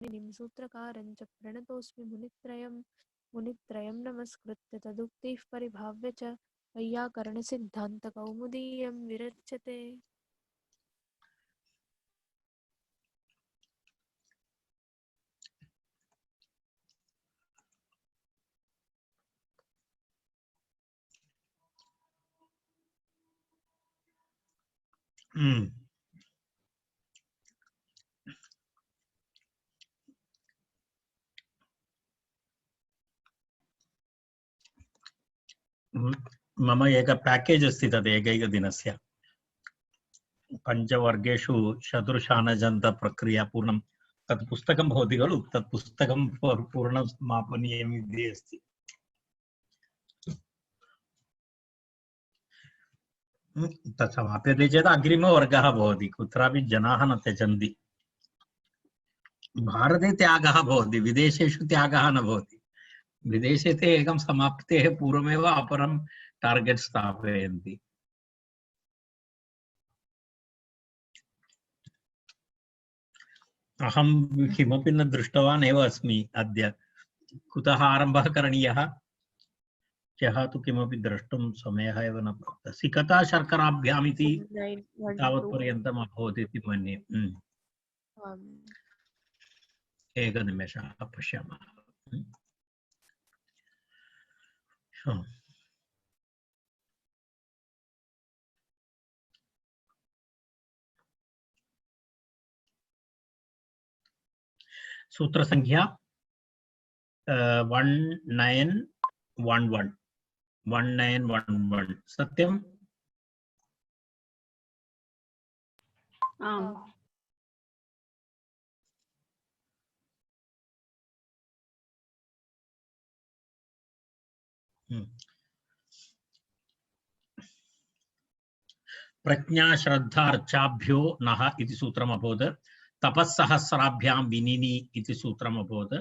सूत्रकारं च प्रणतोऽस्मि मुनित्रयं नमस्कृत्य तदुक्तिः परिभाव्य च वैयाकरणसिद्धान्तकौमुदीयं विरच्यते। मम एक पैकेज अस्ति तद् एकैकदिनस्य पञ्चवर्गेषु चतुर्शानजन्त प्रक्रिया पूर्णं तत् पुस्तकं भवति खलु तत् पुस्तकं पूर्णं समापनीयम् इति अस्ति। तत् समाप्यते चेत् अग्रिमवर्गः भवति कुत्रापि जनाः न त्यजन्ति। भारते त्यागः भवति विदेशेषु त्यागः न भवति। विदेशे ते एकं समाप्तेः पूर्वमेव अपरं टार्गेट् स्थापयन्ति। अहं किमपि न दृष्टवान् एव अस्मि अद्य कुतः आरम्भः करणीयः ह्यः तु किमपि द्रष्टुं समयः एव न प्राप्तः। सिकता शर्कराभ्याम् इति तावत्पर्यन्तम् अभवत् इति मन्ये। एकनिमेषः पश्यामः। सूत्रसंख्या 1911 सत्यम्? आम्। प्रज्ञा श्रद्धा अर्चाभ्यो नः इति सूत्रम् अभवत्। तपस्सहस्राभ्यां विनिनि इति सूत्रम् अभवत्।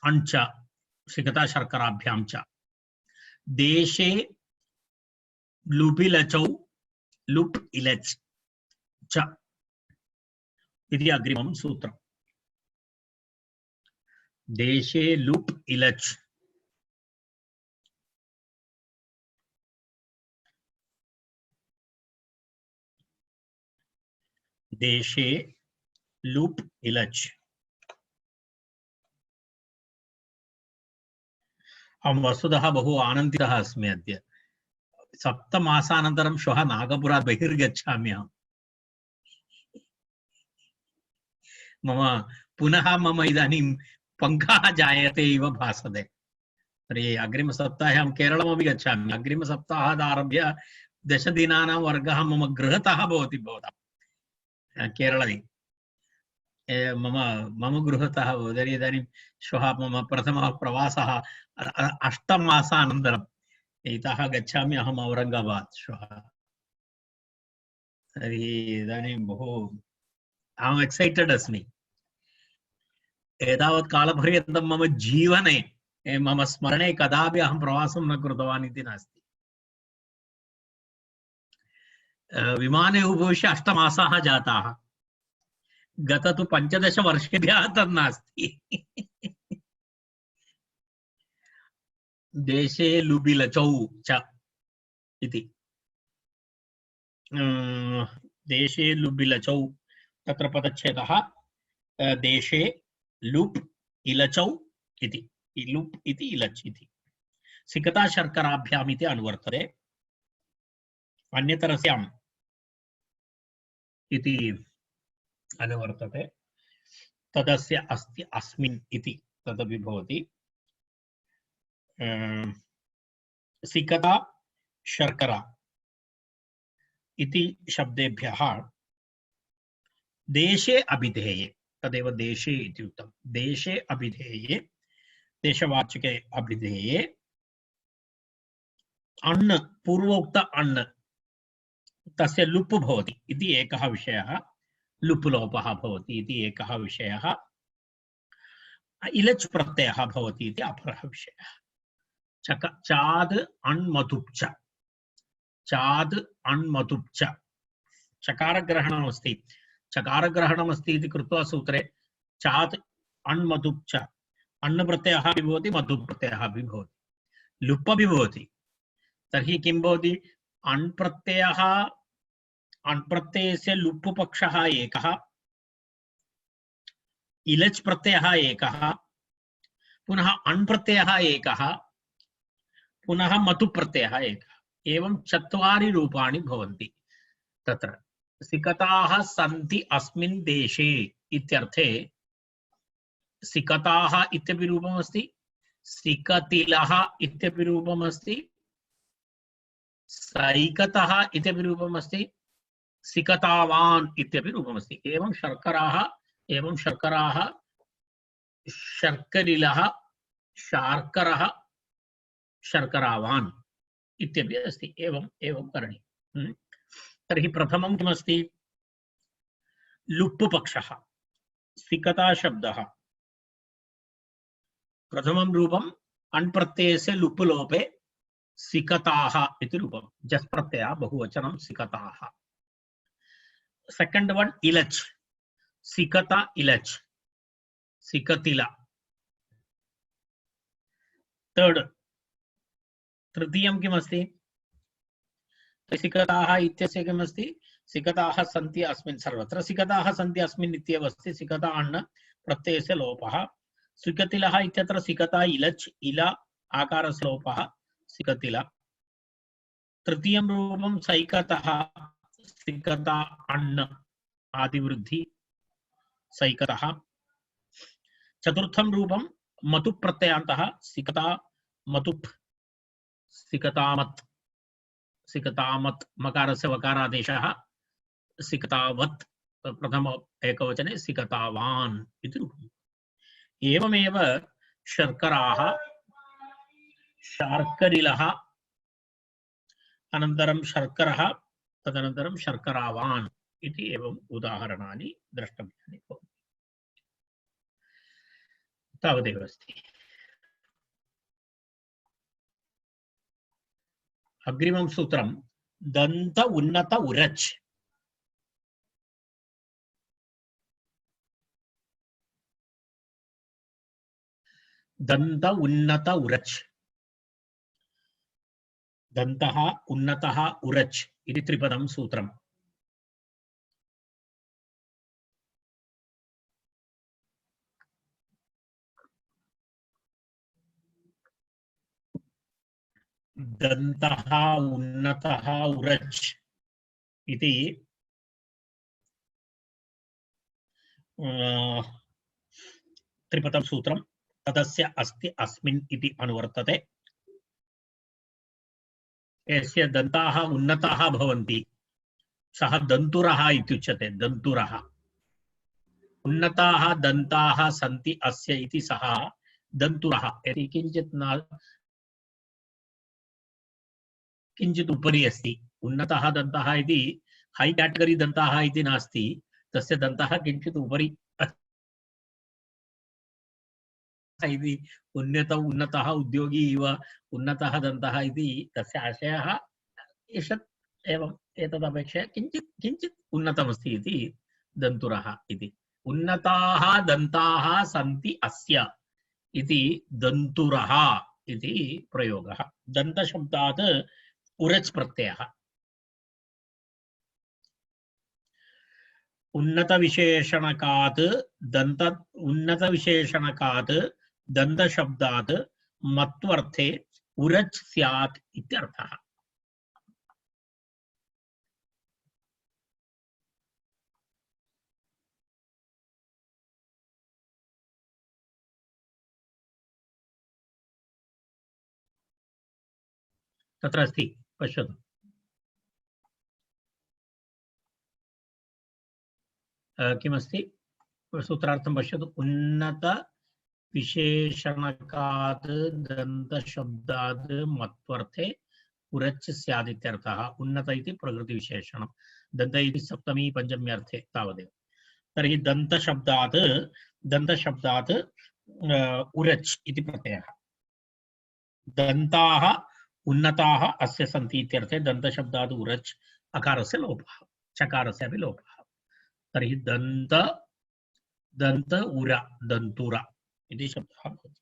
अंच सिकता शर्कराभ्यां च देशे लुपिलचौ लुप् इलच् च इति अग्रिमं सूत्रम्। देशे लुप् इलच् देशे लुप् इलच्। अहं वस्तुतः बहु आनन्दितः अस्मि अद्य। 7 मासानन्तरं श्वः नागपुरात् बहिर्गच्छामि अहम्। पुनः मम इदानीं पङ्खः जायते इव भासते। तर्हि अग्रिमसप्ताहे अहं केरलमपि गच्छामि। अग्रिमसप्ताहात् आरभ्य 10 दिनानां वर्गः मम गृहतः भवति भवतां केरळे। मम गृहतः भवति। इदानीं श्वः मम प्रथमः प्रवासः 8 मासानन्तरम् इतः गच्छामि अहम् औरङ्गाबाद् श्वः। तर्हि इदानीं बहु अहम् एक्सैटेड् अस्मि। एतावत् कालपर्यन्तं मम जीवने मम स्मरणे कदापि अहं प्रवासं न कृतवान् इति नास्ति। विमाने उपविश्य 8 मासाः जाताः। गत तु 15 वर्षेभ्यः तन्नास्ति। देशे लुबिलचौ च इति देशे लुबिलचौ तत्र पदच्छेदः देशे लुप् इलचौ इति लुप् इति इलच् इति सिकता शर्कराभ्याम् इति अनुवर्तते। अन्यतरस्याम् इति अनुवर्तते। तदस्य अस्ति अस्मिन् इति तदपि भवति। सिकता शर्करा इति शब्देभ्यः देशे अभिधेये तदेव देशे इति उक्तं। देशे अभिधेये देशवाचके अभिधेये अण् पूर्वोक्त अण् तस्य लुप् भवति इति एकः विषयः। लुप् लोपः भवति इति एकः विषयः। इलच् प्रत्ययः भवति इति अपरः विषयः। चाद् अण्मतुप् च चाद् अण्मतुप् च चकारग्रहणमस्ति। चकारग्रहणमस्ति इति कृत्वा सूत्रे चात् अण् मधुप् च अण् प्रत्ययः अपि भवति मधुप् प्रत्ययः अपि भवति लुप् अपि भवति तर्हि किं भवति अण् प्रत्ययः अण् प्रत्ययस्य लुप् पक्षः एकः इलच् प्रत्ययः एकः पुनः अण् प्रत्ययः एकः पुनः मतु प्रत्ययः एकः एवं चत्वारि रूपाणि भवन्ति तत्र सिकताः सन्ति अस्मिन् देशे इत्यर्थे सिकताः इत्यपि रूपमस्ति सिकतिलः इत्यपि रूपमस्ति सैकतः इत्यपि रूपमस्ति सिकतावान् इत्यपि रूपमस्ति एवं शर्कराः शर्करिलः शार्करः शर्करावान् इत्यपि अस्ति एवं करणीयम् तर्हि प्रथमं किमस्ति लुप् पक्षः सिकता शब्दः प्रथमं रूपम् अण् प्रत्ययस्य लुप् लोपे सिकताः इति रूपं जस् प्रत्ययः बहुवचनं सिकताः सेकंड वन इलच् सिकता इलच् सिकतिला थर्ड तृतीयं किमस्ति सिकताः इत्यस्य किमस्ति सिकताः सन्ति अस्मिन् सर्वत्र सिकताः सन्ति अस्मिन् इत्येव अस्ति सिकता अण् प्रत्ययस्य लोपः सिकतिलः इत्यत्र सिकता इलच् इला आकारस्य लोपः सिकतिला तृतीयं रूपं सैकतः सिकता अण् आदिवृद्धि सैकतः चतुर्थं रूपं मतु प्रत्ययान्तः सिकता मतुप् सिकतामत् सिकतामत् मकारस्य वकारादेशः सिकतावत् प्रथम एकवचने सिकतावान् इति रूपम् एवमेव शर्कराः शार्करिलः अनन्तरं शर्करः तदनन्तरं शर्करावान् इति एवम् उदाहरणानि द्रष्टव्यानि भवन्ति तावदेव अस्ति अग्रिमं सूत्रं दन्त उन्नत उरच् दन्त उन्नत उरच् दन्तः उन्नतः उरच् इति त्रिपदं सूत्रम् दन्तः उन्नतः उरच् इति त्रिपदं सूत्रं तदस्य अस्ति अस्मिन् इति अनुवर्तते यस्य दन्ताः उन्नताः भवन्ति सः दन्तुरः इत्युच्यते दन्तुरः उन्नताः दन्ताः सन्ति अस्य इति सः दन्तुरः यदि किञ्चित् उपरि अस्ति उन्नतः दन्तः इति हाई कैटेगरी दन्तः इति नास्ति तस्य दन्तः किञ्चित् उपरि इति उन्नतः उद्योगी इव उन्नतः दन्तः इति तस्य आशयः एषत् एवम् एतदपेक्षया किञ्चित् उन्नतमस्ति इति दन्तुरः इति उन्नताः दन्ताः सन्ति अस्य इति दन्तुरः इति प्रयोगः दन्तशब्दात् उरच् प्रत्ययः उन्नतविशेषणकात् दन्तशब्दात् मत्वर्थे उरच् स्यात् इत्यर्थः तत्र अस्ति पश्यतु किमस्ति सूत्रार्थं पश्यतु उन्नत विशेषणकात् दन्तशब्दात् मत्वर्थे उरच् स्यात् इत्यर्थः उन्नत इति प्रकृति विशेषणं दन्त इति सप्तमी पंचमी अर्थे तावदेव तर्हि दन्तशब्दात् उरच् इति प्रत्ययः दन्ताः उन्नताः अस्य सन्ति इत्यर्थे दन्तशब्दात् उरच् अकारस्य लोपः चकारस्य अपि लोपः तर्हि दन्त दन्त उर दन्तुर इति शब्दः भवति।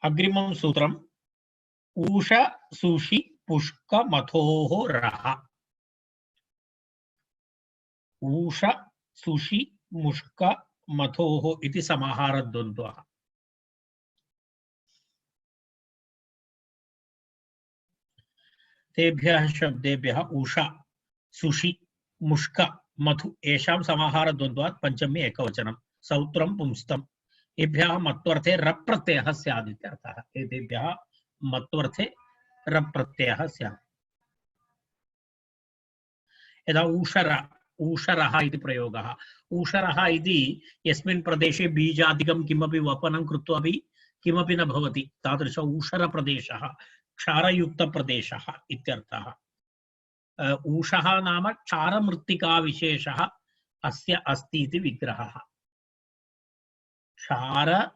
अग्रिमं सूत्रम् ऊष सुषि पुष्क मथोः रः। ऊष सुषि मुष्क मथोः इति समाहारद्वन्द्वः। तेभ्यः शब्देभ्यः ऊषा सुषि मुष्क मथु येषां समाहारद्वन्द्वात् पंचमी एकवचनं सौत्रं पुंस्तम्। एभ्यः मत्वर्थे रप् प्रत्ययः स्यात् इत्यर्थः। एतेभ्यः मत्वर्थे रप् प्रत्ययः स्यात्। यदा ऊषर ऊषरः इति प्रयोगः, ऊषरः इति यस्मिन् प्रदेशे बीजादिकं किमपि वपनं कृत्वापि किमपि न भवति तादृश ऊषरप्रदेशः क्षारयुक्तप्रदेशः इत्यर्थः। ऊषः नाम क्षारमृत्तिकाविशेषः अस्य अस्ति इति विग्रहः। क्षारमृत्तिकाविशेषः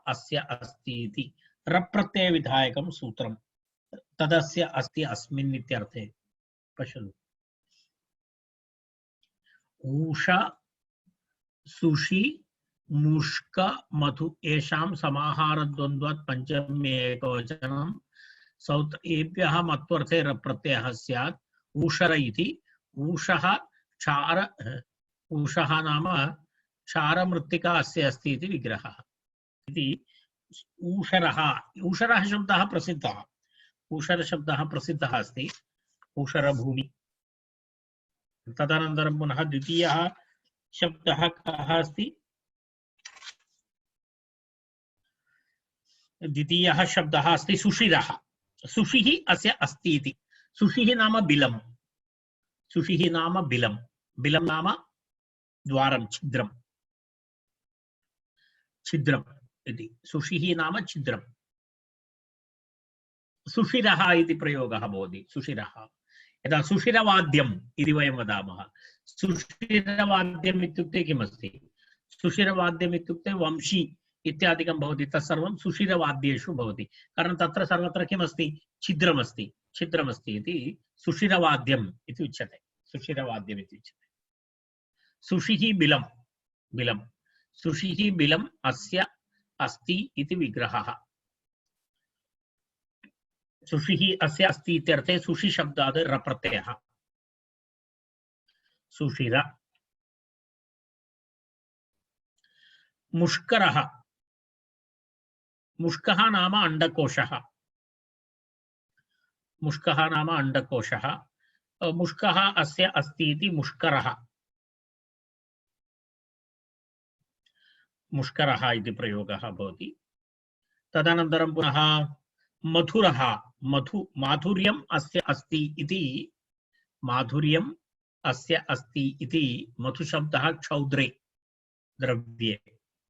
अस्य अस्ति इति रप्रत्ययविधायकं सूत्रं तदस्य अस्ति अस्मिन् इत्यर्थे। पश्यन्तु ऊष सुषि मुष्क मधु येषां समाहारद्वन्द्वात् पंचमी एकवचनं सौत् एभ्यः मत्वर्थे रप्रत्ययः स्यात् ऊषर इति। ऊषः क्षार ऊषः नाम क्षारमृत्तिका अस्य अस्ति इति विग्रहः इति ऊषरः। ऊषरः शब्दः प्रसिद्धः, ऊषर शब्दः प्रसिद्धः अस्ति, ऊषरभूमि। तदनन्तरं पुनः द्वितीयः शब्दः कः अस्ति? द्वितीयः शब्दः अस्ति सुषिरः। सुषिः अस्य अस्ति इति। सुषिः नाम बिलं, सुषिः नाम बिलं, बिलं नाम द्वारं छिद्रं, छिद्रम् इति सुषिः नाम छिद्रं। सुषिरः इति प्रयोगः भवति। सुषिरः यदा सुषिरवाद्यम् इति वयं वदामः। सुषिरवाद्यम् इत्युक्ते किमस्ति? सुषिरवाद्यम् इत्युक्ते वंशी इत्यादिकं भवति, तत्सर्वं सुषिरवाद्येषु भवति। कारणं तत्र सर्वत्र किमस्ति? छिद्रमस्ति, छिद्रमस्ति इति सुषिरवाद्यम् इति उच्यते। सुषिरवाद्यम् इति उच्यते। सुषिः बिलं, बिलं, सुषिः बिलम् अस्य अस्ति इति विग्रहः। सुषिः अस्य अस्ति इत्यर्थे सुषि शब्दात् रप्रत्ययः। सुषिर। मुष्करः, मुष्कः नाम अंडकोशः, मुष्कः नाम अंडकोशः। मुष्कः अस्य अस्ति इति मुष्करः, मुष्करः इति प्रयोगः भवति। तदनन्तरं पुनः मधुरः, मधु माधुर्यम् अस्य अस्ति इति, माधुर्यम् अस्य अस्ति इति मधुशब्दः क्षौद्रे द्रव्ये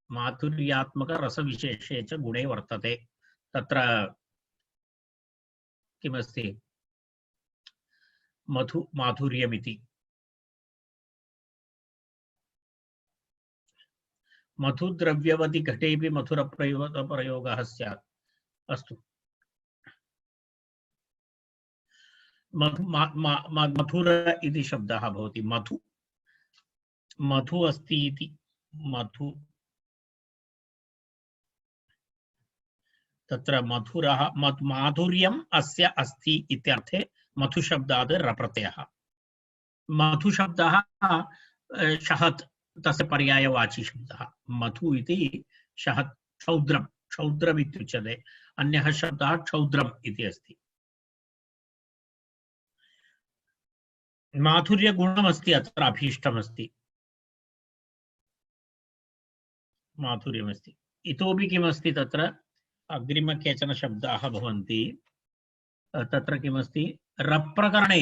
माधुर्यात्मक रसविशेषे च गुणे वर्तते। तत्र किमस्ति? मधु माधुर्यमिति। मधुद्रव्यवति घटेपि मधुरप्रयोगः स्यात्। अस्तु, मधुर इति शब्दः भवति। मधु, मधु अस्ति इति, मधु तत्र मधुरः माधुर्यम् अस्य अस्ति इत्यर्थे मधुशब्दात् रप्रत्ययः। मधुशब्दः शहत् तस्य पर्यायवाची शब्दः। मधु इति शहत्, क्षौद्रं, क्षौद्रम् इत्युच्यते। अन्यः शब्दः क्षौद्रम् इति अस्ति। माधुर्यगुणमस्ति अत्र अभीष्टमस्ति, माधुर्यमस्ति। इतोपि किमस्ति तत्र? अग्रिम केचन शब्दाः भवन्ति। तत्र किमस्ति? रप्रकरणे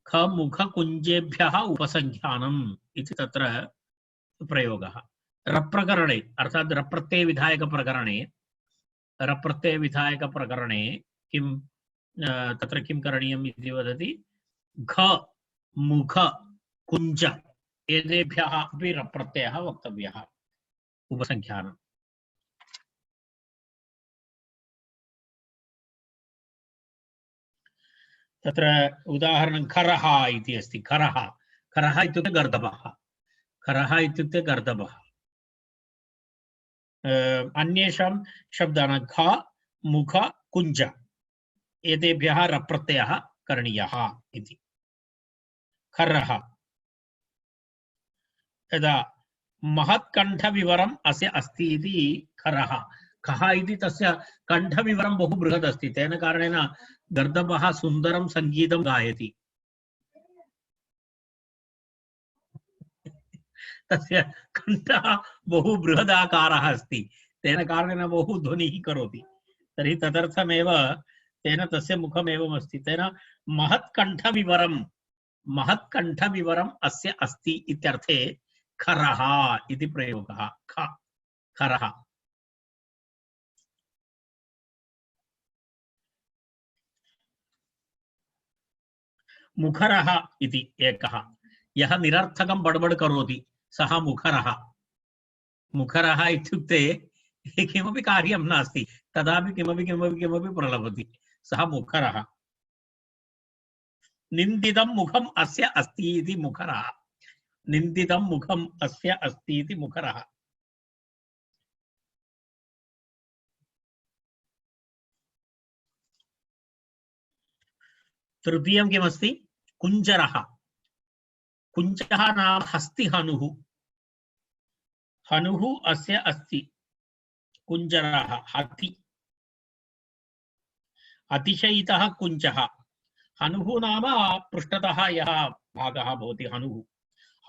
खमुखकुञ्जेभ्यः उपसंख्यानम् इति तत्र प्रयोगः। रप्रकरणे अर्थात् रप्रत्ययविधायकप्रकरणे, रप्रत्ययविधायकप्रकरणे किं तत्र किं करणीयम् इति वदति? घ मुख कुञ्ज एतेभ्यः अपि रप्रत्ययः वक्तव्यः, उपसंख्यानम्। तत्र उदाहरणं खरः इति अस्ति। खरः खरः इत्युक्ते गर्दभः। खरः इत्युक्ते गर्दभः। अन्येषां शब्दानां ख मुख कुञ्ज एतेभ्यः रप्रत्ययः करणीयः इति। खरः यदा महत्कण्ठविवरम् अस्य अस्ति इति खरः। खः इति तस्य कण्ठविवरं बहु बृहत् अस्ति, तेन कारणेन गर्दभः सुन्दरं सङ्गीतं गायति। तस्य कण्ठः बहु बृहदाकारः अस्ति, तेन कारणेन बहु ध्वनिः करोति। तर्हि तदर्थमेव तेन तस्य मुखम् एवम् अस्ति। तेन महत्कण्ठविवरम् अस्य अस्ति इत्यर्थे खरः इति प्रयोगः। खरः। मुखरः इति एकः, यः निरर्थकं बडबड करोति सः मुखरः। मुखरः इत्युक्ते किमपि कार्यं नास्ति, तदापि किमपि प्रलभति, सः मुखरः। निन्दितं मुखम् अस्य अस्ति इति मुखरः। निन्दितं मुखम् अस्य अस्ति इति मुखरः। तृतीयं किमस्ति? कुञ्जरः। कुञ्जः नाम हस्तिहनुः। हनुः अस्य अस्ति। कुञ्जरः हति। अतिशयितः कुञ्जः। हनुः नाम पृष्ठतः यः भागः भवति हनुः,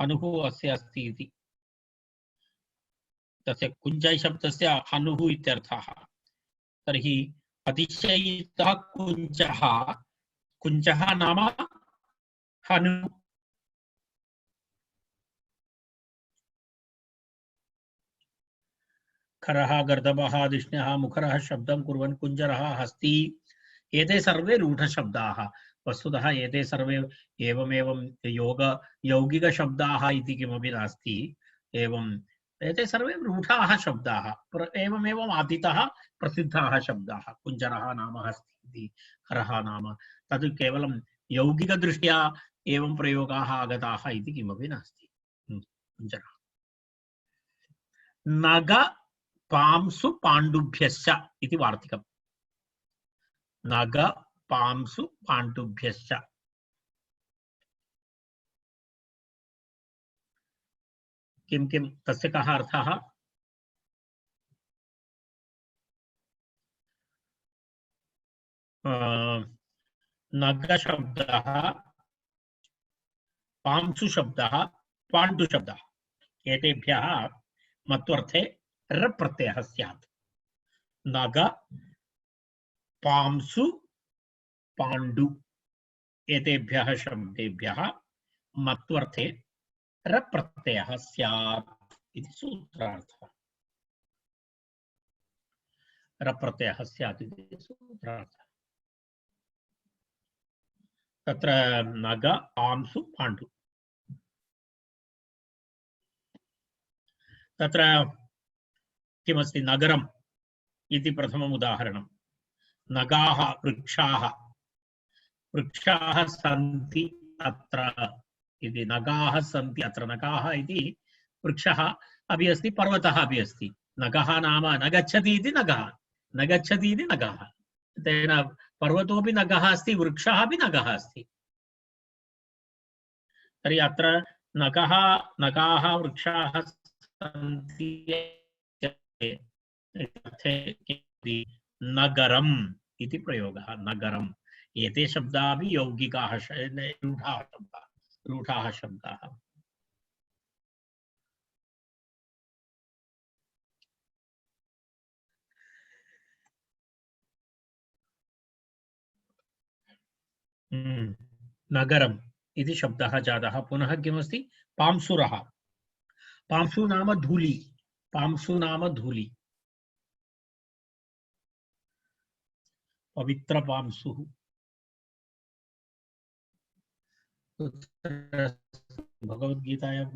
हनुः अस्य अस्ति इति। तस्य कुञ्जय शब्दस्य हनुः इत्यर्थः। तर्हि अतिशयितः कुञ्जः, कुञ्जः नाम हनुः। खरः गर्दभः धिष्ण्यः मुखरः शब्दं कुर्वन् कुञ्जरः हस्ति, एते सर्वे रूढशब्दाः। वस्तुतः एते सर्वे एवमेवं यौगिकशब्दाः इति किमपि नास्ति। एवम् एते सर्वे रूढाः शब्दाः, एवमेवम् आदितः प्रसिद्धाः शब्दाः। कुञ्जरः नाम हस्ति इति, खरः नाम, तद् केवलं यौगिकदृष्ट्या एवं प्रयोगाः आगताः इति किमपि नास्ति। कुञ्जरः। नग पांसु पाण्डुभ्यश्च इति वार्तिकम्। नग पांसु पाण्डुभ्यश्च। किं किं तस्य कः अर्थः? नग शब्दः, पांसु शब्दः, पाण्डु शब्दः, एतेभ्यः मत्वर्थे र प्रत्ययः स्यात्। नग पांसु पाण्डु एतेभ्यः शब्देभ्यः मत्वर्थे र प्रत्ययः स्यात् इति सूत्रार्थः। र प्रत्ययः स्यात् इति सूत्रार्थः। तत्र नग पांसु पाण्डु। तत्र किमस्ति? नगरम् इति प्रथमम् उदाहरणं। नगाः वृक्षाः, वृक्षाः सन्ति अत्र इति। नगाः सन्ति अत्र। नगाः इति वृक्षः अपि अस्ति, पर्वतः अपि अस्ति। नगः नाम न गच्छति इति नगः, न गच्छति इति नगः। तेन पर्वतोऽपि नगः अस्ति, वृक्षः अपि नगः अस्ति। तर्हि अत्र नगः, नगाः वृक्षाः सन्ति नगरम् इति प्रयोगः। नगरम्। एते शब्दाः अपि यौगिकाः, रूढाः शब्दाः। नगरम् इति शब्दः जातः। पुनः किमस्ति? पांसुरः। पांसु नाम धूलि। पांसु नाम धूलि। पवित्र पांसुः। भगवद्गीतायां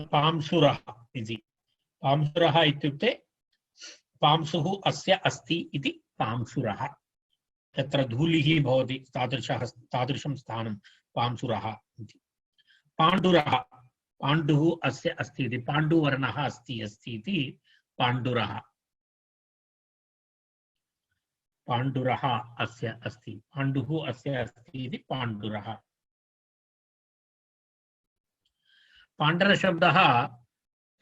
पांसुरः इति। पांसुरः इत्युक्ते पांसुः अस्य अस्ति इति पांसुरः। यत्र धूलिः भवति तादृशं स्थानं पांसुरः इति। पाण्डुरः, पाण्डुः अस्य अस्ति इति, पाण्डुवर्णः अस्ति इति पाण्डुरः। पाण्डुरः अस्य अस्ति, पाण्डुः अस्य अस्ति इति पाण्डुरः। पाण्डरशब्दः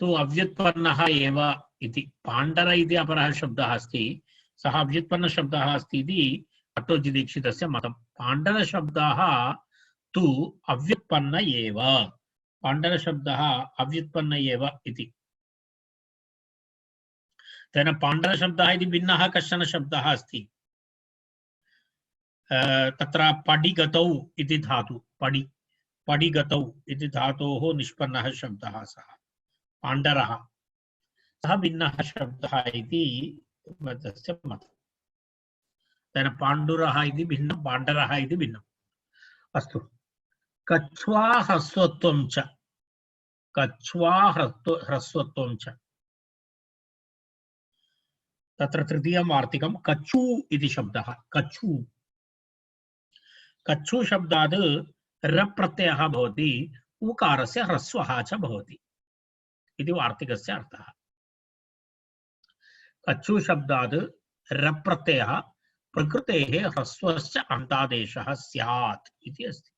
तु अव्युत्पन्नः एव इति। पाण्डर इति अपरः शब्दः अस्ति, सः अव्युत्पन्नशब्दः अस्ति इति भट्टोजिदीक्षितस्य मतं। पाण्डरशब्दः तु अव्युत्पन्न एव, पाण्डरशब्दः अव्युत्पन्न एव इति। तेन पाण्डरशब्दः इति भिन्नः कश्चन शब्दः अस्ति। तत्र पडिगतौ इति धातु, पडिगतौ इति धातोः निष्पन्नः शब्दः सः पाण्डरः, सः भिन्नः शब्दः इति तस्य मतं। तेन पाण्डुरः इति भिन्नं, पाण्डरः इति भिन्नम्। अस्तु, कच्छ्वा ह्रस्वत्वं च, कच्छ्वा ह्रस्वत्वं च, तत्र तृतीयं वार्तिकं कच्छू इति शब्दः। कच्छू, कच्छू शब्दात् र प्रत्ययः भवति, उकारस्य ह्रस्वः च भवति इति वार्तिकस्य अर्थः। कच्छू शब्दात् र प्रत्ययः प्रकृतेः ह्रस्वश्च अन्तादेशः स्यात् इति अस्ति।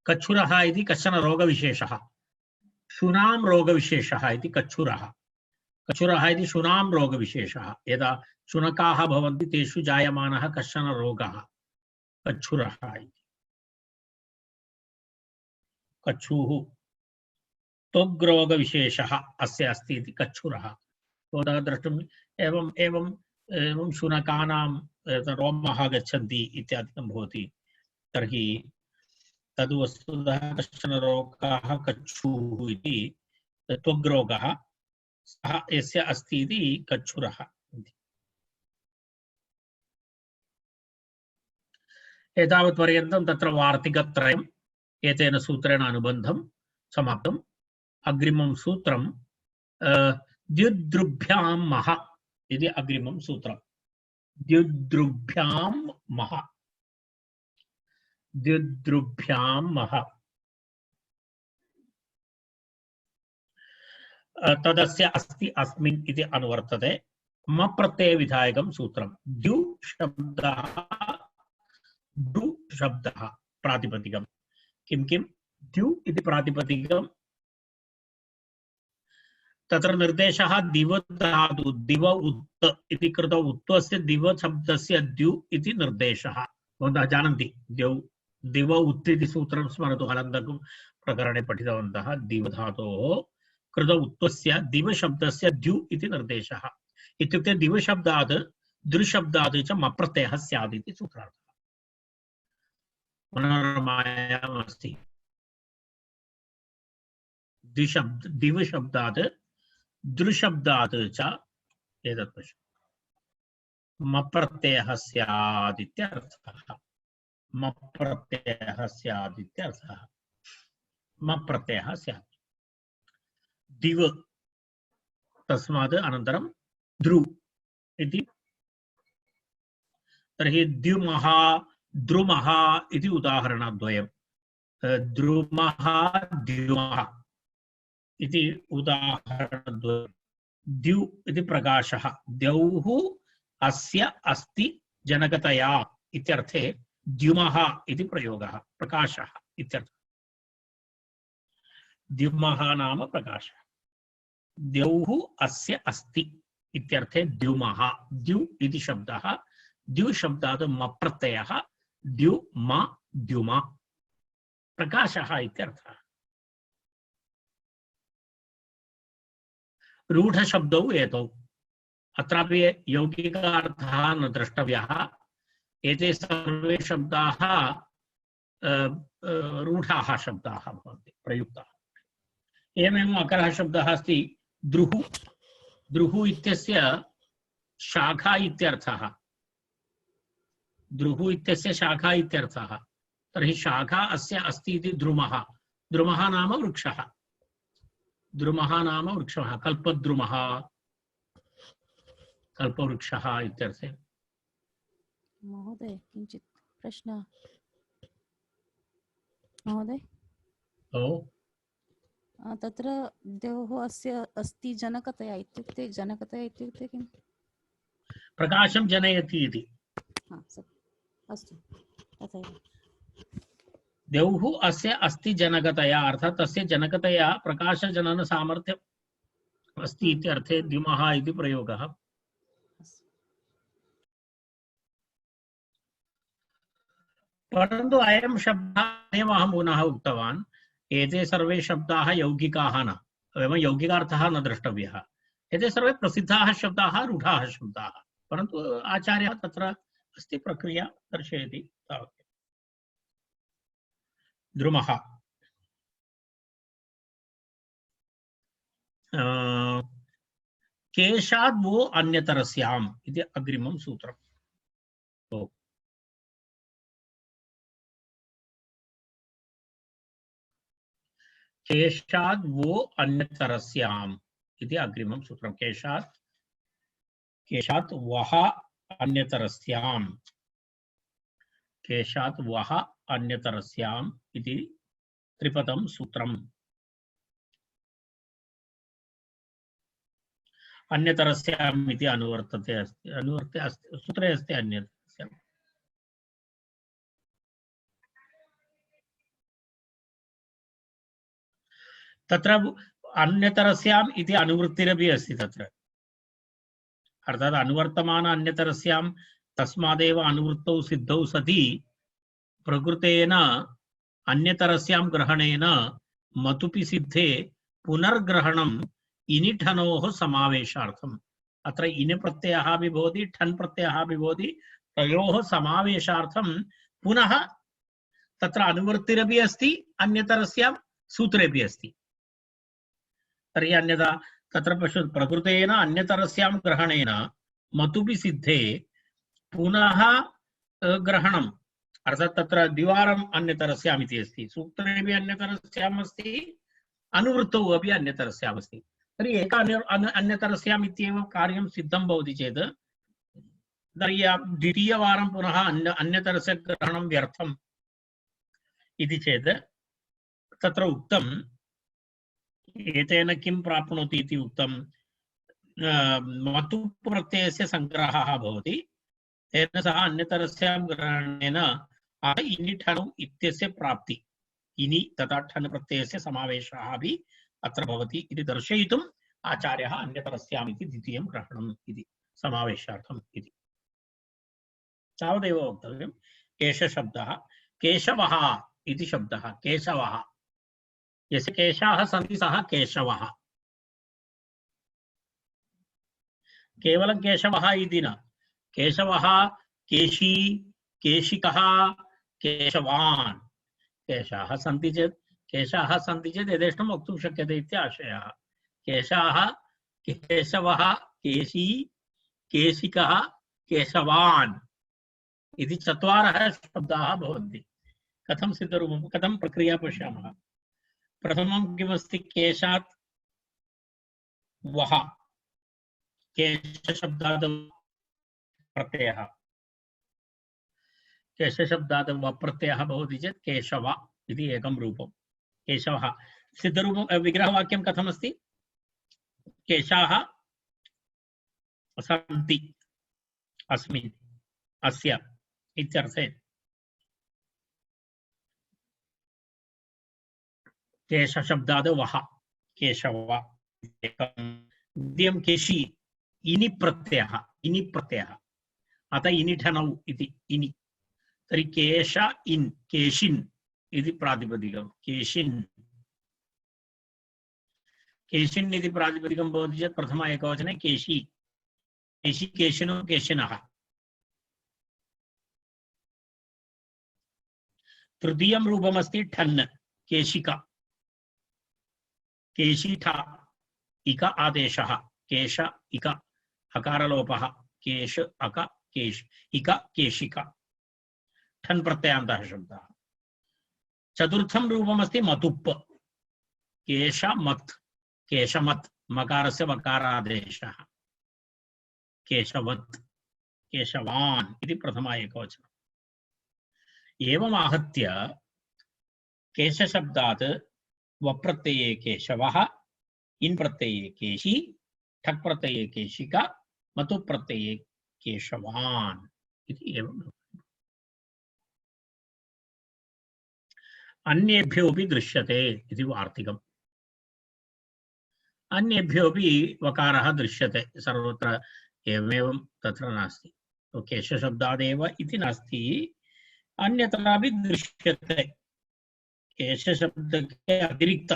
कच्छुरः इति कश्चन रोगविशेषः, शुनां रोगविशेषः इति कच्छुरः। कच्छुरः इति शुनां रोगविशेषः, यदा शुनकाः भवन्ति तेषु जायमानः कश्चन रोगः कच्छुरः इति। कच्छुः त्वग्रोगविशेषः अस्य अस्ति इति कच्छुरः। भवतः द्रष्टुम् एवं शुनकानां रोमः गच्छन्ति इत्यादिकं भवति, तर्हि तद् वस्तुतः कश्चन रोगः कच्छुः इति, त्वग्रोगः, सः यस्य अस्ति इति कच्छुरः। एतावत्पर्यन्तं तत्र वार्तिकत्रयम् एतेन सूत्रेण अनुबन्धं समाप्तम्। अग्रिमं सूत्रं द्युद्रुभ्यां मह इति अग्रिमं सूत्रं। द्युद्रुभ्यां मह, द्युद्रुभ्यां मह, तदस्य अस्ति अस्मिन् इति अनुवर्तते। म प्रत्यय विधायकं सूत्रं। द्यु शब्दः, द्रु शब्दः प्रातिपदिकं। किं किं द्यु इति प्रातिपदिकं, तत्र निर्देशः दिव धातु, दिव उत्त इति कृत उत्तस्य दिव शब्दस्य द्यु इति निर्देशः। भवन्तः जानन्ति, दिव उत्त इति सूत्रं स्मरतु, हलन्तकं प्रकरणे पठितवन्तः। दिव धातोः कृत उत्तस्य दिव शब्दस्य द्यु इति निर्देशः। इत्युक्ते दिव शब्दात् दृ शब्दात् च म प्रत्ययः स्यात् इति सूत्रार्थः। मनोरमायाम् अस्ति, दिव शब्दात् दृ शब्दात् च एतत् पश्य म प्रत्ययः स्यात् इत्यर्थः। म प्रत्ययः स्यात् इत्यर्थः। म प्रत्ययः स्यात् दिव, तस्मात् अनन्तरं द्रु इति। तर्हि द्युमः द्रुमः इति उदाहरणद्वयं। द्रुमः द्युमः इति उदाहरणद्वयं। द्यु इति प्रकाशः, द्यौः अस्य अस्ति जनकतया इत्यर्थे द्युमः इति प्रयोगः, प्रकाशः इत्यर्थः। द्युमः नाम प्रकाशः। द्यौः अस्य अस्ति इत्यर्थे द्युमः, द्यु इति शब्दः। द्यु शब्दात् म प्रत्ययः, द्यु म द्युम, प्रकाशः इत्यर्थः। रूढशब्दौ एतौ, अत्रापि यौगिकार्थः न द्रष्टव्यः। एते सर्वे शब्दाः रूढाः शब्दाः भवन्ति, प्रयुक्ताः। एवमेव अकरः शब्दः अस्ति द्रुः। द्रुः इत्यस्य शाखा इत्यर्थः। द्रुः इत्यस्य शाखा इत्यर्थः। तर्हि शाखा अस्य अस्ति इति द्रुमः, द्रुमः नाम वृक्षः, द्रुमः नाम वृक्षः, कल्पद्रुमः, कल्पवृक्षः इत्यर्थे। महोदय किञ्चित् प्रश्नः महोदय। ओ तत्र द्योः अस्य अस्ति जनकतया इत्युक्ते किम्? प्रकाशं जनयति इति। अस्तु तथैव। द्यौः अस्य अस्ति जनकतया अर्थात् तस्य जनकतया प्रकाशजनन सामर्थ्यम् अस्ति इति अर्थे द्युमः इति प्रयोगः। परन्तु अयं शब्दः एव अहं पुनः उक्तवान्, एते सर्वे शब्दाः यौगिकाः न, एवं यौगिकार्थः न द्रष्टव्यः। एते सर्वे प्रसिद्धाः शब्दाः, रूढाः शब्दाः, परन्तु आचार्यः तत्र अस्ति प्रक्रिया दर्शयति तावत्। द्रुमः केशाद् वो अन्यतरस्याम् इति अग्रिमं सूत्रम्। केशाद् वो अन्यतरस्याम् इति अग्रिमं सूत्रं। केशात् वः अन्यतरस्याम्, केशात् वः अन्यतरस्याम् इति त्रिपदं सूत्रम्। अन्यतरस्याम् इति अनुवर्तते अस्ति, अनुवर्ते अस्ति, सूत्रे अस्ति अन्यतरस्याम्। तत्र अन्यतरस्याम् इति अनुवृत्तिरपि अस्ति तत्र, अर्थात् अनुवर्तमान अन्यतरस्यां तस्मादेव अनुवृत्तौ सिद्धौ सति प्रकृतेन अन्यतरस्यां ग्रहणेन मतुपि सिद्धे पुनर्ग्रहणम् इनिठनोः समावेशार्थम्। अत्र इनि प्रत्ययः अपि भवति, ठन् प्रत्ययः अपि भवति, तयोः समावेशार्थं पुनः तत्र अनुवृत्तिरपि अस्ति, अन्यतरस्यां सूत्रेपि अस्ति। तर्हि अन्यथा तत्र पश्यतु, प्रकृतेन अन्यतरस्यां ग्रहणेन मतुपि सिद्धे पुनः ग्रहणम्, अर्थात् तत्र द्विवारम् अन्यतरस्याम् इति अस्ति, सूत्रेपि अन्यतरस्याम् अस्ति, अनुवृत्तौ अपि अन्यतरस्याम् अस्ति। तर्हि एक अन्यतरस्याम् इत्येव कार्यं सिद्धं भवति चेत् तर्हि द्वितीयवारं पुनः अन्यतरस्य ग्रहणं व्यर्थम् इति चेत् तत्र उक्तम्, एतेन किं प्राप्नोति इति उक्तं, मतु प्रत्ययस्य संग्रहः भवति, तेन सह अन्यतरस्यां ग्रहणेन इनिठणौ इत्यस्य प्राप्ति, इनि तथा ठन् प्रत्ययस्य समावेशः अपि अत्र भवति इति दर्शयितुम् आचार्यः अन्यतरस्याम् इति द्वितीयं ग्रहणम् इति समावेशार्थम् इति तावदेव वक्तव्यम्। एष शब्दः केशवः इति शब्दः, केशवः, यस्य केशाः सन्ति सः केशवः, केवलं केशवः इति न, केशवः, केशी, केशिकः, केशवान्, केशाः सन्ति चेत् यथेष्टं वक्तुं शक्यते इति आशयः। केशाः, केशवः, केशी, केशिकः, केशवान् इति चत्वारः शब्दाः भवन्ति। कथं सिद्धरूपं, कथं प्रक्रिया पश्यामः। प्रथमं किमस्ति, केशात् वः, केशशब्दात् प्रत्ययः, केशशब्दात् वः प्रत्ययः भवति चेत् केशव इति एकं रूपं, केशवः। सिद्धरूपं विग्रहवाक्यं कथमस्ति, केशाः सन्ति अस्मिन् अस्य इत्यर्थे केशशब्दात् वः केशव एकं। द्वितीयं केशी, इनि प्रत्ययः, अतः इनिठनौ इति इनि, तर्हि केश इन्, केशिन् इति प्रातिपदिकं, केशिन् इति प्रातिपदिकं भवति चेत् प्रथम एकवचने केशी, केशी, केशिनो, केशिनः। तृतीयं रूपमस्ति ठन्, केशिका, केशिठ इक आदेशः, केश इक हकारलोपः, केश अक केश इक केशिका, ठन् प्रत्ययान्तः शब्दः। चतुर्थं रूपमस्ति मतुप् केशमत् केशमत् मकारस्य मकारादेशः केशवत् केशवान् इति प्रथमा एकवचनम् एवम् आहत्य केशशब्दात् वप्रत्यये केशवः इन् प्रत्यये केशी ठक् प्रत्यये केशिका मतु प्रत्यये केशवान् इति एवं अन्येभ्योऽपि दृश्यते इति वार्तिकम् अन्येभ्योऽपि वकारः दृश्यते सर्वत्र एवमेवं तत्र नास्ति तो केशशब्दादेव इति नास्ति अन्यत्रापि दृश्यते केशशब्दस्य अतिरिक्त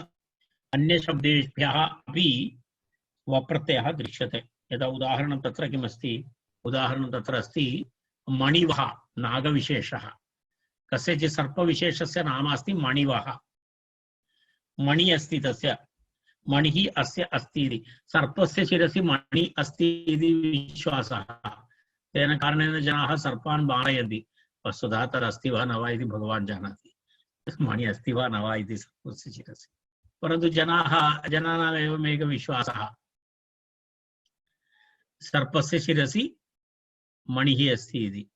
अन्य शब्देभ्यः अपि वप्रत्ययः दृश्यते यदा उदाहरणं तत्र किमस्ति उदाहरणं तत्र अस्ति मणिवः नागविशेषः कस्यचित् सर्पविशेषस्य नाम अस्ति मणिवः मणि अस्ति तस्य मणिः अस्य अस्ति इति सर्पस्य शिरसि मणि अस्ति इति विश्वासः तेन कारणेन जनाः सर्पान् मारयन्ति वस्तुतः तदस्ति वा न वा इति भगवान् जानाति मणि अस्ति वा न वा इति सर्पस्य शिरसि परन्तु जनानाम् एवम् एकः विश्वासः सर्पस्य शिरसि मणिः अस्ति इति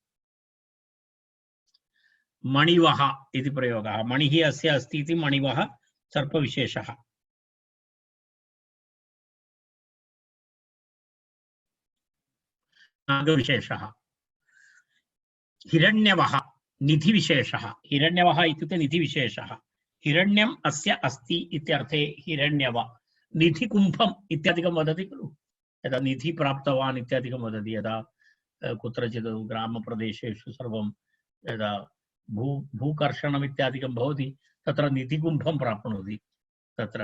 मणिवः इति प्रयोगः मणिः अस्य अस्ति इति मणिवः सर्पविशेषः नागविशेषः हिरण्यवः निधिविशेषः हिरण्यवः इत्युक्ते निधिविशेषः हिरण्यम् अस्य अस्ति इत्यर्थे हिरण्यव निधिकुम्भम् इत्यादिकं वदति खलु यदा निधि प्राप्तवान् इत्यादिकं वदति यदा कुत्रचित् ग्रामप्रदेशेषु सर्वं यदा भूकर्षणम् इत्यादिकं भवति तत्र निधिकुम्भं प्राप्नोति तत्र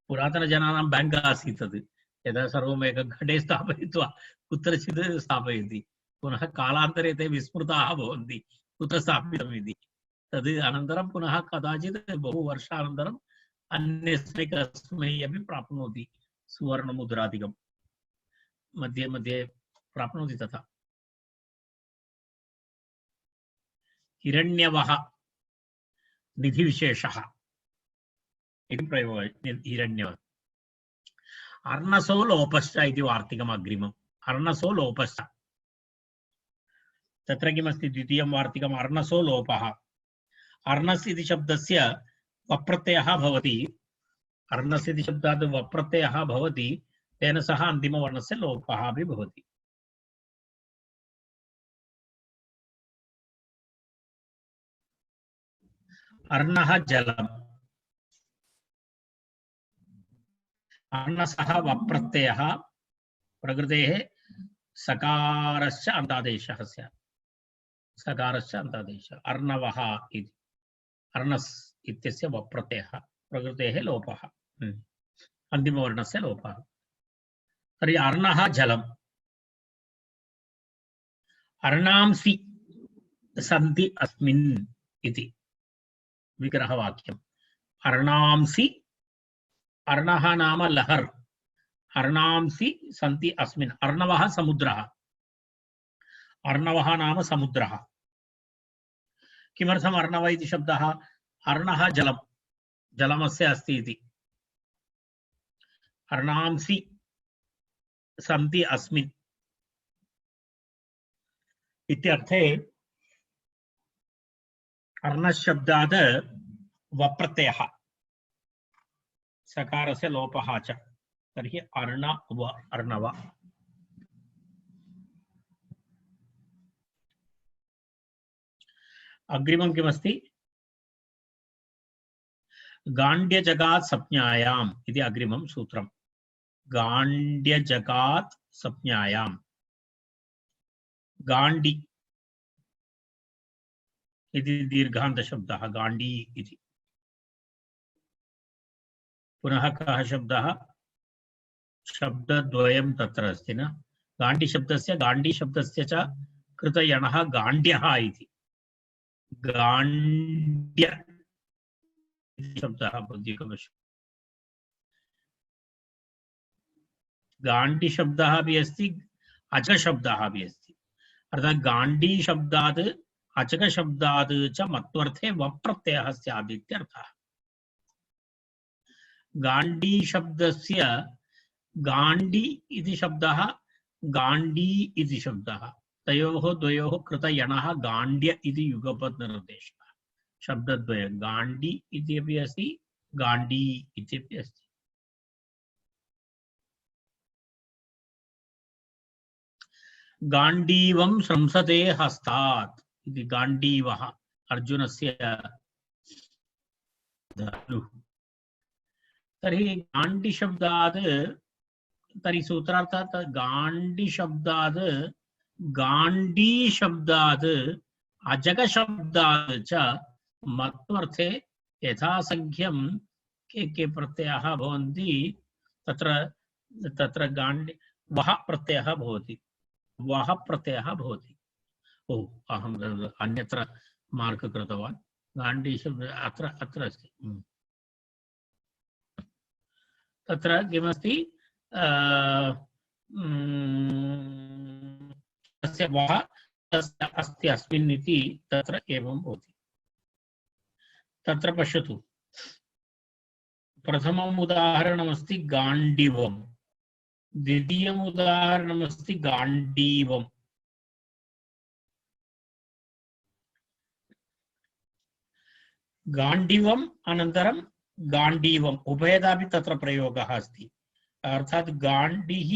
पुरातनजनानां बेङ्क् आसीत् तद् यदा सर्वम् एकघटे स्थापयित्वा कुत्रचित् स्थापयन्ति पुनः कालान्तरे ते विस्मृताः भवन्ति कुत्र स्थापितम् इति तद् अनन्तरं पुनः कदाचित् बहु वर्षानन्तरम् अन्यस्मै कस्मै अपि प्राप्नोति सुवर्णमुद्रादिकं मध्ये मध्ये प्राप्नोति तथा हिरण्यवः निधिविशेषः इति प्रयोगः हिरण्यवः अर्णसो लोपश्च इति वार्तिकम् अग्रिमम् अर्णसो लोपश्च तत्र किमस्ति द्वितीयं वार्तिकम् अर्णसो लोपः अर्णस् इति शब्दस्य वप्रत्ययः भवति अर्णस् इति शब्दात् वप्रत्ययः भवति तेन सह अन्तिमवर्णस्य लोपः अपि भवति अर्णः जलम् अर्णसः वप्रत्ययः प्रकृतेः सकारस्य अन्तादेशः स्यात् सकारस्य अन्तादेशः अर्णवः इति अर्णस् इत्यस्य वप्रत्ययः प्रकृतेः लोपः अन्तिमवर्णस्य लोपः तर्हि अर्णः जलम् अर्णांसि सन्ति अस्मिन् इति विग्रहवाक्यम् अर्णांसि अर्णः नाम लहर् अर्णांसि सन्ति अस्मिन् अर्णवः समुद्रः अर्णवः नाम समुद्रः किमर्थम् अर्णव इति शब्दः अर्णः जलम् जलमस्य अस्ति इति अर्णांसि सन्ति अस्मिन् इत्यर्थे अर्णशब्दात् वप्रत्ययः सकारस्य लोपः च तर्हि अर्णव अर्णव अग्रिमं किमस्ति गाण्ड्यजगात् संज्ञायाम् इति अग्रिमं सूत्रम् गाण्ड्यजगात् संज्ञायाम् गाण्डी इति दीर्घान्तशब्दः गाण्डी इति पुनः कः शब्दः शब्दद्वयं तत्र अस्ति न गाण्डी शब्दस्य च कृतयणः गाण्ड्यः इति गाण्ड्य शब्दः बुद्धिकवश गाण्डी शब्दः अपि अस्ति अजशब्दः अपि अस्ति अर्थात् गाण्डी शब्दात् अचकशब्दात् च मत्वर्थे वप्रत्ययः स्यात् इत्यर्थः। गाण्डी शब्दस्य गाण्डी इति शब्दः गाण्डी इति शब्दः तयोः द्वयोः कृतयणः गाण्ड्य इति युगपत् निर्देशः। शब्दद्वयं गाण्डी इति अपि अस्ति गाण्डी इत्यपि अस्ति। गाण्डीवं संसते हस्तात् इति गाण्डीवः अर्जुनस्य धनुः। तर्हि गाण्डी शब्दात् तर्हि सूत्रार्थात् गाण्डी शब्दात् गाण्डी शब्दात् अजगशब्दात् च मत्वर्थे यथासंख्यं के प्रत्ययाः भवन्ति तत्र तत्र गाण्डी वः प्रत्ययः भवति। वः प्रत्ययः भवति। ओ अहम् अन्यत्र मार्क् कृतवान्। गाण्डी शब्द अत्र अत्र अस्ति। तत्र किमस्ति तस्य वः तस्य अस्ति अस्मिन् इति तत्र एवं भवति। तत्र पश्यतु प्रथमम् उदाहरणमस्ति गाण्डीवम्, द्वितीयम् उदाहरणमस्ति गाण्डीवम्। गाण्डीवम् अनन्तरं गाण्डीवम् उभयदापि तत्र प्रयोगः अस्ति। अर्थात् गाण्डीः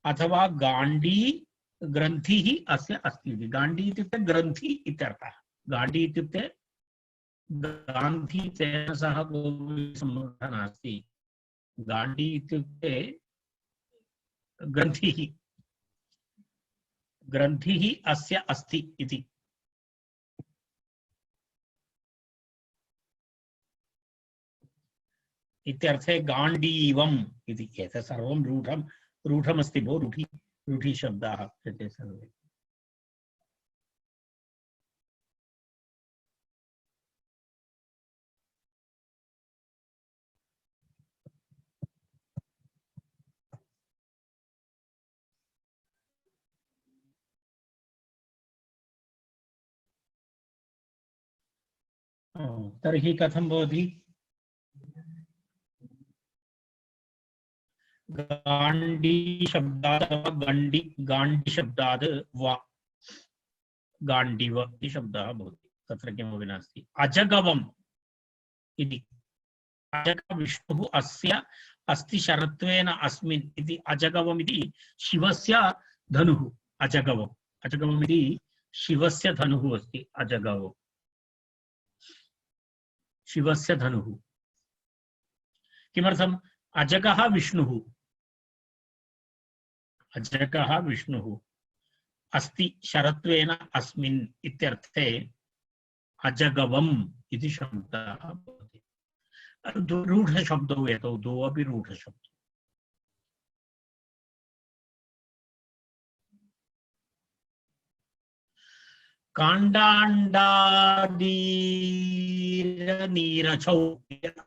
अथवा गाण्डी ग्रन्थिः अस्य अस्ति। गाण्डी इत्युक्ते ग्रन्थि इत्यर्थः। गाण्डी इत्युक्ते गान्धी तेन सह कोऽपि सम्बन्धः नास्ति। गाण्डी इत्युक्ते ग्रन्थिः, ग्रन्थिः अस्य अस्ति इति। इत्यर्थे गाण्डीवम् इति। एतत् सर्वं रूढमस्ति भो, रूढी शब्दाः एते सर्वे। तर्हि कथं भवति? गाण्डी शब्दात् गाण्डी शब्दात् वा गाण्डीव इति शब्दः भवति। तत्र किमपि नास्ति। अजगवम् इति अजगविष्णुः अस्य अस्ति शरत्वेन अस्मिन् इति। अजगवम् इति शिवस्य धनुः। अजगवम् अजगवम् इति शिवस्य धनुः अस्ति। अजगवम् शिवस्य धनुः। किमर्थम्? अजगः विष्णुः, अजगः विष्णुः अस्ति शरत्वेन अस्मिन् इत्यर्थे अजगवम् इति शब्दः भवति। रूढशब्दौ एतौ द्वौ अपि रूढशब्दौ। काण्डाण्डादीरनीरचौ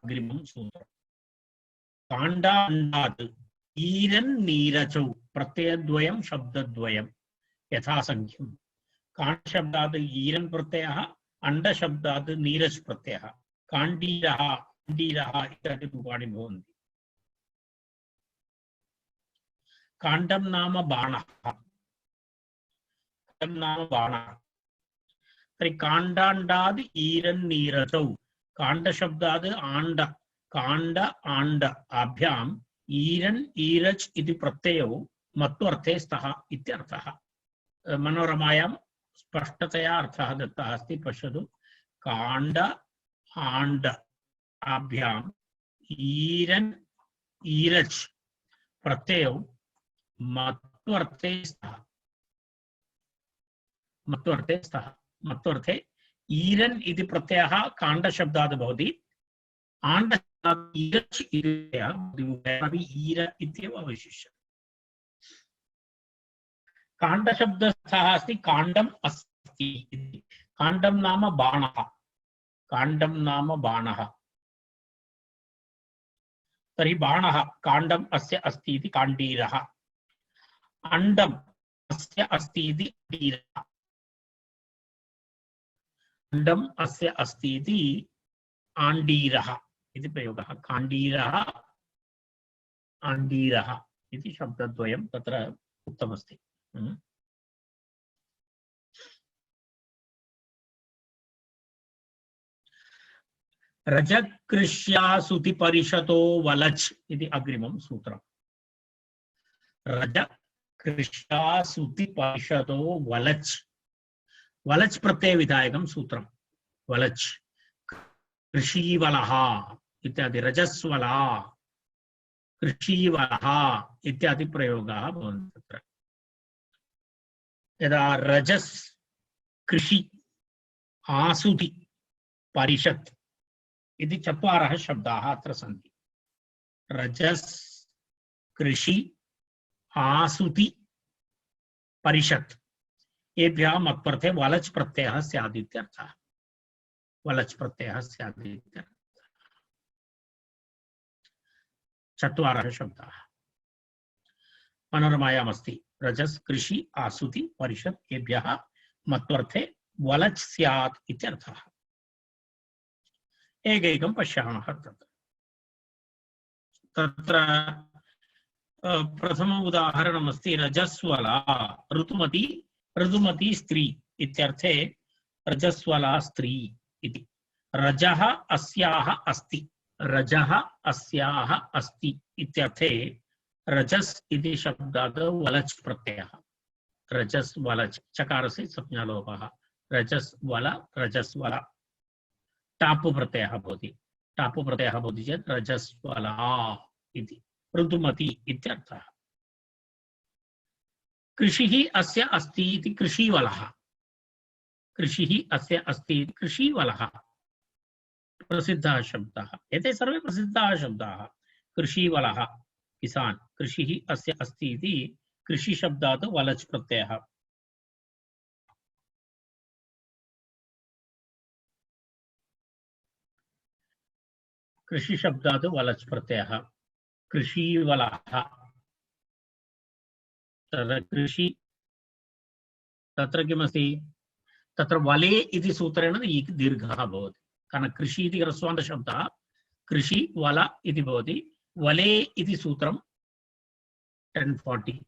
अग्रिमं सूत्रम्। काण्डाण्डात् ईरन् नीरचौ प्रत्ययद्वयं शब्दद्वयं यथासंख्यं। काण्डशब्दात् ईरन् प्रत्ययः, अण्डशब्दात् नीरस् प्रत्ययः। काण्डीरः अण्डीरः इत्यादि रूपाणि भवन्ति। काण्डं नाम बाणः। काण्डं नाम बाणः। तर्हि काण्डाण्डाद् ईरन् नीरचौ काण्डशब्दात् आण्ड काण्ड आण्ड आभ्याम् ईरन् ईरच् इति प्रत्ययौ मत्वर्थे स्तः इत्यर्थः। मनोरमायां स्पष्टतया अर्थः दत्तः अस्ति। पश्यतु। काण्ड आण्ड आभ्याम् ईरन् ईरच् प्रत्ययौ मत्वर्थे स्तः। मत्वर्थे स्तः। मत्वर्थे ईरन् इति प्रत्ययः काण्डशब्दात् भवति। आण्ड ईरच् ईर इत्येव अवशिष्यते। काण्डशब्दस्थः अस्ति काण्डम् अस्ति। काण्डं नाम बाणः। काण्डं नाम बाणः। तर्हि बाणः काण्डम् अस्य अस्ति इति काण्डीरः। अण्डम् अस्य अस्ति इति अण्डीरः। खण्डम् अस्य अस्ति इति आण्डीरः इति प्रयोगः। काण्डीरः आण्डीरः इति शब्दद्वयं तत्र उक्तमस्ति। रजकृष्यासुति परिषतो वलच् इति अग्रिमं सूत्रम्। रजकृष्यासुति परिषतो वलच्, वलच् प्रत्यय विधायकं सूत्रं। वलच् कृषीवलः इत्यादि, रजस्वला कृषीवलः इत्यादि प्रयोगाः भवन्ति तत्र। यदा रजस् कृषि आसुति परिषत् इति चत्वारः शब्दाः अत्र सन्ति। रजस् कृषि आसुति परिषत् एभ्यः मत्पर्थे वलच् प्रत्ययः स्यात् इत्यर्थः। वलच् प्रत्ययः स्यात् इत्यर्थः। चत्वारः शब्दाः मनोरमायाम् अस्ति। रजस् कृषि आसुति परिषत् एभ्यः मत्वर्थे वलच् स्यात् इत्यर्थः। एकैकं पश्यामः। तत्र प्रथम उदाहरणम् अस्ति रजस्वला ऋतुमती, ऋतुमती स्त्री इत्यर्थे रजस्वला स्त्री इति। रजः अस्याः अस्ति, रजः अस्याः अस्ति इत्यर्थे रजस् इति शब्दात् वलच् प्रत्ययः। रजस् वलच् चकारस्य संज्ञालोपः। रजस् वल रजस्वला टापु प्रत्ययः भवति। टापु प्रत्ययः भवति चेत् रजस्वला इति। ऋतुमती इत्यर्थः। कृषिः अस्य अस्ति इति कृषीवलः। कृषिः अस्य अस्ति इति कृषीवलः प्रसिद्धः शब्दः। एते सर्वे प्रसिद्धाः शब्दाः। कृषीवलः किसान्, कृषिः अस्य अस्ति इति कृषि शब्दात् वलच् प्रत्ययः। कृषि शब्दात् वलच् प्रत्ययः। कृषीवलः तत्र कृषि तत्र किमस्ति, तत्र वले इति सूत्रेण दीर्घः भवति। कारण कृषि इति ह्रस्वान्तशब्दः कृषि वल इति भवति। वले इति सूत्रं 1040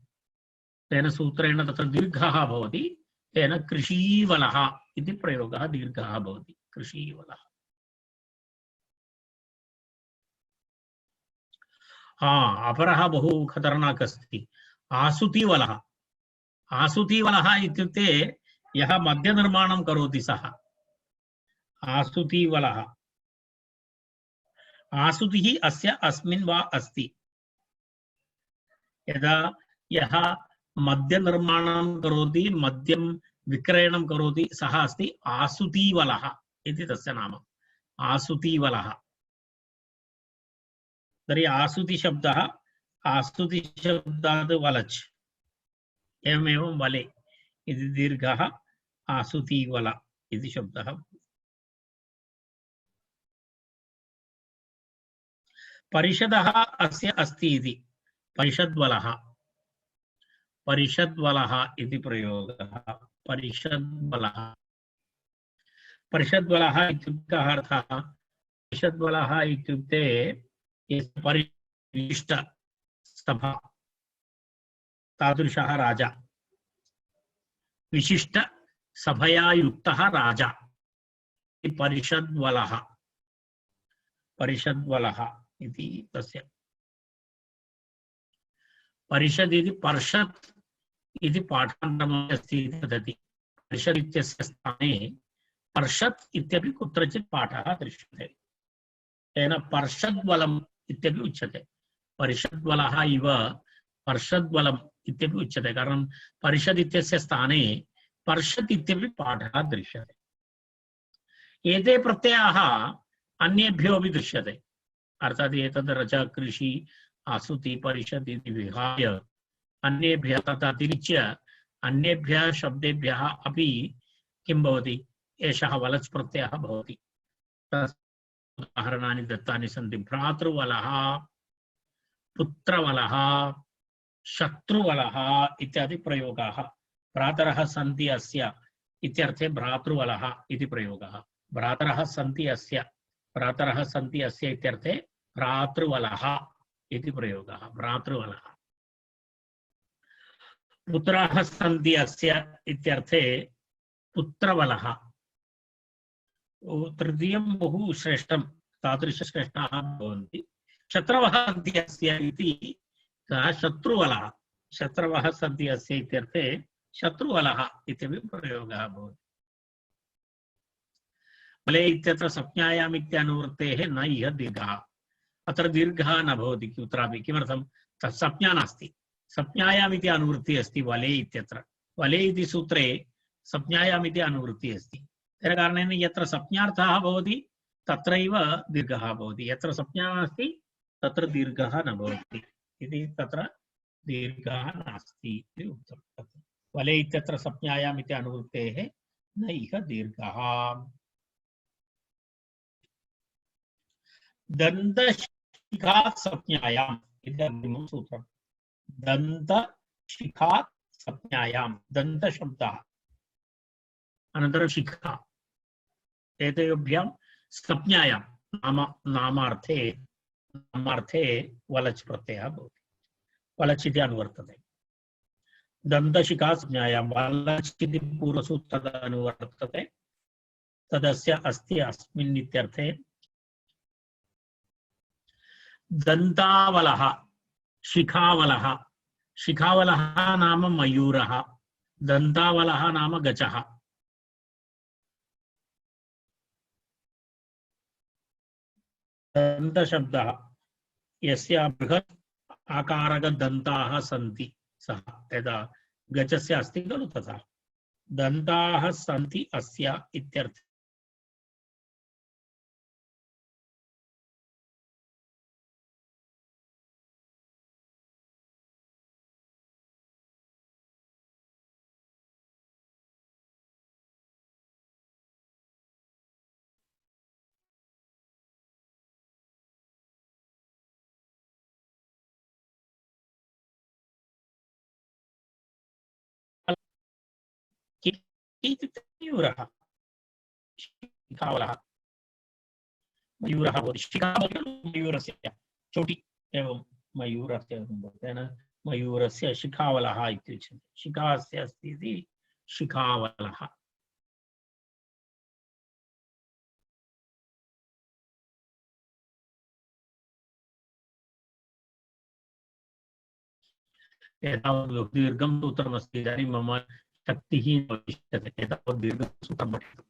तेन सूत्रेण तत्र दीर्घः भवति। तेन कृषीवलः इति प्रयोगः दीर्घः भवति। कृषीवलः। अपरः बहु खतरनाक् अस्ति आसुतिवलः। आसुतिवलः इत्युक्ते यः मद्यनिर्माणं करोति सः आसुतिवलः। आसुतिः अस्य अस्मिन् वा अस्ति। यदा यः मद्यनिर्माणं करोति, मद्यं विक्रयणं करोति, सः अस्ति आसुतिवलः इति तस्य नाम। आसुतिवलः। तर्हि आसुति शब्दः आसुति शब्दात् वलच्, एवमेवं वले इति दीर्घः आसुतिवल इति शब्दः। परिषदः अस्य अस्ति इति परिषद्वलः। परिषद्वलः इति प्रयोगः। परिषद्वलः। परिषद्वलः इत्युक्ते अर्थः, परिषद्वलः इत्युक्ते परिशिष्ट सभा तादृशः राजा, विशिष्ट सभया युक्तः राजा परिषद्वलः। परिषद्वलः इति तस्य। परिषद् इति पर्षत् इति पाठान्तरम् अस्ति इति वदति। परिषद् इत्यस्य स्थाने पर्षत् इत्यपि कुत्रचित् पाठः दृश्यते। तेन पर्षद्वलम् इत्यपि उच्यते। परिषद्वलः इव पर्षद्वलम् इत्यपि उच्यते। कारणं परिषद् इत्यस्य स्थाने पर्षत् इत्यपि पाठः दृश्यते। एते प्रत्ययाः अन्येभ्यो अपि दृश्यते। अर्थात् एतद् रज कृषि आसुति परिषद् इति विहाय अन्येभ्यः तदतिरिच्य अन्येभ्यः शब्देभ्यः अपि किं भवति, एषः वलच् प्रत्ययः भवति। उदाहरणानि दत्तानि सन्ति। भ्रातृवलः, पुत्रवलः, शत्रुवलः इत्यादि प्रयोगाः। भ्रातरः सन्ति अस्य इत्यर्थे भ्रातृवलः इति प्रयोगः। भ्रातरः सन्ति अस्य इत्यर्थे भ्रातृवलः इति प्रयोगः। भ्रातृवलः। पुत्राः सन्ति अस्य इत्यर्थे पुत्रवलः। तृतीयं बहु श्रेष्ठं, तादृशश्रेष्ठाः भवन्ति। शत्रवः सन्ति अस्य इति शत्रुवलः। शत्रवः सन्ति अस्य इत्यर्थे शत्रुवलः इत्यपि प्रयोगः भवति। बले इत्यत्र संज्ञायाम् इत्यानुवृत्तेः न इह दीर्घः। अत्र दीर्घः न भवति कुत्रापि। किमर्थं? तत् संज्ञा नास्ति। संज्ञायाम् इति अनुवृत्तिः अस्ति वले इत्यत्र। वले इति सूत्रे संज्ञायाम् इति अनुवृत्तिः अस्ति। तेन कारणेन यत्र संज्ञार्थः भवति तत्रैव दीर्घः भवति। यत्र संज्ञा नास्ति तत्र दीर्घः न भवति इति तत्र दीर्घः नास्ति इति उक्तम्। वले इत्यत्र संज्ञायाम् इति अनुवृत्तेः न इह दीर्घः। दन्तशिखात् संज्ञायाम् इति अग्रिमं सूत्रम्। दन्तशिखात् संज्ञायाम्, दन्तशब्दः अनन्तरं शिखा, एतयोभ्यां संज्ञायां नामार्थे वलच् प्रत्ययः भवति। वलच् इति अनुवर्तते। दन्तशिखा संज्ञायां वलच् इति पूर्वसूत्रात् अनुवर्तते। तदस्य अस्ति अस्मिन् इत्यर्थे। दन्तावलः, शिखावलः। शिखावलः नाम मयूरः, दन्तावलः नाम गजः। दन्तशब्दः यस्य बृहत् आकारकदन्ताः सन्ति सः, यदा गजस्य अस्ति खलु तथा। दन्ताः सन्ति अस्य इत्यर्थः। मयूरः, शिखावलः, मयूरः भवति। शिखा मयूरस्य चोटी एवं मयूरस्य तेन मयूरस्य शिखावलः इत्युच्यते। शिखास्य अस्ति इति शिखावलः। एतावत् दीर्घं सूत्रमस्ति। इदानीं मम शक्तिः न भविष्यति एतावत् दीर्घं सूत्रं पठितुं।